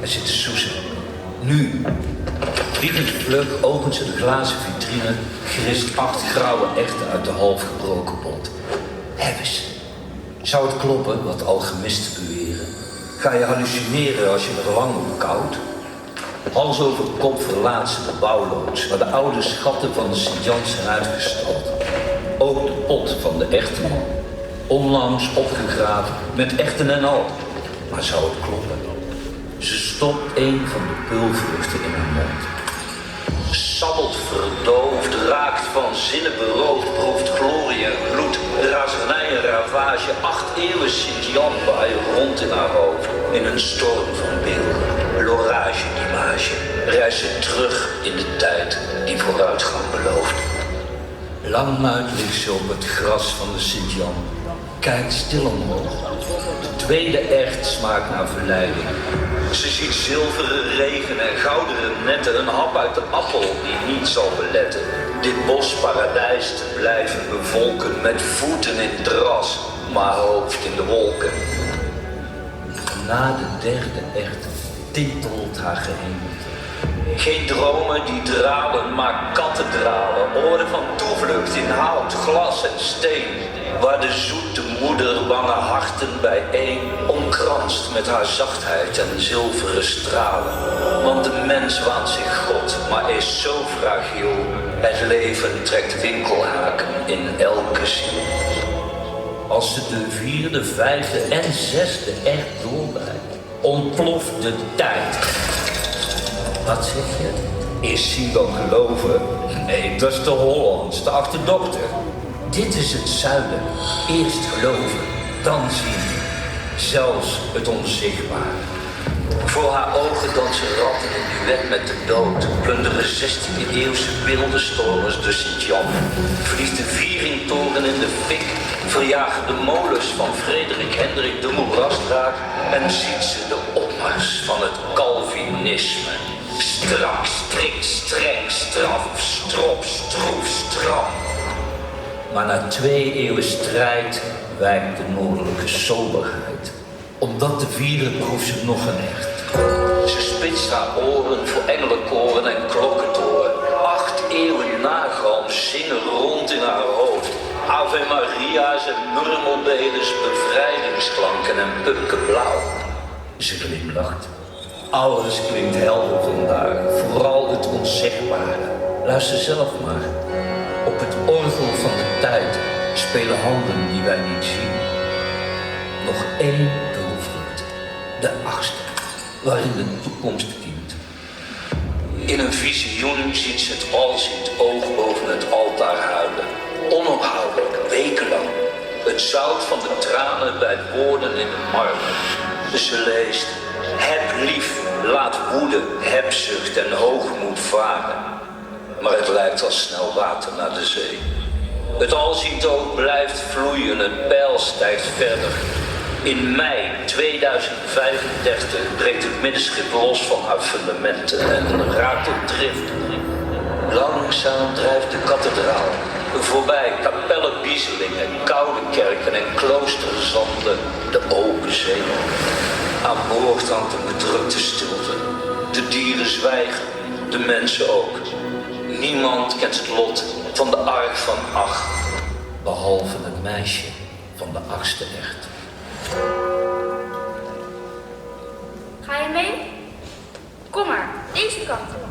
Daar zit Suze. Nu. Vliegend vlug opent ze de glazen vitrine, gerist 8 grauwe echten uit de half gebroken pot. Hebbes. Zou het kloppen wat alchemisten beweren? Ga je hallucineren als je er lang op koudt? Hals over kop verlaat ze de bouwloods, waar de oude schatten van de Sint-Jan zijn uitgestald. Ook de pot van de echte man. Onlangs opgegraven, met echten en al. Maar zou het kloppen? Ze stopt een van de pulvruchten in haar mond. Sabbelt verdoofd, raakt van zinnen beroofd, proeft glorie en gloed, razernij en ravage. 8 eeuwen Sint-Jan waaien rond in haar hoofd, in een storm van beelden. L'orage d'image, reist ze terug in de tijd die vooruitgang belooft. Langmuit ligt ze op het gras van de Sint-Jan, kijkt stil omhoog. De tweede echt smaakt naar verleiding. Ze ziet zilveren regen en gouderen netten, een hap uit de appel die niet zal beletten. Dit bosparadijs te blijven bevolken met voeten in het gras, maar hoofd in de wolken. Na de derde echt tintelt haar gehemelte. Geen dromen die dralen, maar kathedralen, oorden van toevlucht in hout, glas en steen, waar de zoete moeder bange harten bijeen omkranst met haar zachtheid en zilveren stralen. Want de mens waant zich God, maar is zo fragiel, het leven trekt winkelhaken in elke ziel. Als ze de 4e, 5e en 6e echt doorbijt, ontploft de tijd. Wat zeg je? Is zien dan geloven? Nee, dat is de Hollands, de achterdochter. Dit is het zuiden. Eerst geloven, dan zien. Zelfs het onzichtbare. Voor haar ogen dansen ratten in duet met de dood. Plunderen 16e eeuwse beeldenstormers de Sint-Jan. Vliegt de Vieringtoren in de fik. Verjagen de molens van Frederik Hendrik de moerasdraak. En ziet ze de opmars van het Calvinisme. Strak, strikt, streng, straf, strop, stroef, stram. Maar na 2 eeuwen strijd wijkt de noordelijke soberheid. Omdat de 4e proeft ze nog een echt. Ze spitst haar oren voor engelenkoren en klokkentoren. 8 eeuwen nagalm zingen rond in haar hoofd. Ave Maria's en murmelbedes, bevrijdingsklanken en pupkenblauw. Ze glimlacht. Alles klinkt helder vandaag, vooral het onzichtbare. Luister zelf maar. Op het orgel van de tijd spelen handen die wij niet zien. Nog 1 pulvrucht, de 8e, waarin de toekomst kiemt. In een visioen ziet ze het alziend oog boven het altaar huilen. Onophoudelijk, wekenlang. Het zout van de tranen bij woorden in de marmer. Ze leest: heb lief, laat woede, hebzucht en hoogmoed varen. Maar het lijkt al snel water naar de zee. Het alziend oog blijft vloeien, het peil stijgt verder. In mei 2035 breekt het middenschip los van haar fundamenten en raakt op drift. Langzaam drijft de kathedraal voorbij kapellen biezelingen, koude kerken en kloosterzanden, de open zee. Aan boord hangt een bedrukte stilte. De dieren zwijgen, de mensen ook. Niemand kent het lot van de ark van Ach, behalve het meisje van de 8e echt. Ga je mee? Kom maar, deze kant.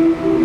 Thank you.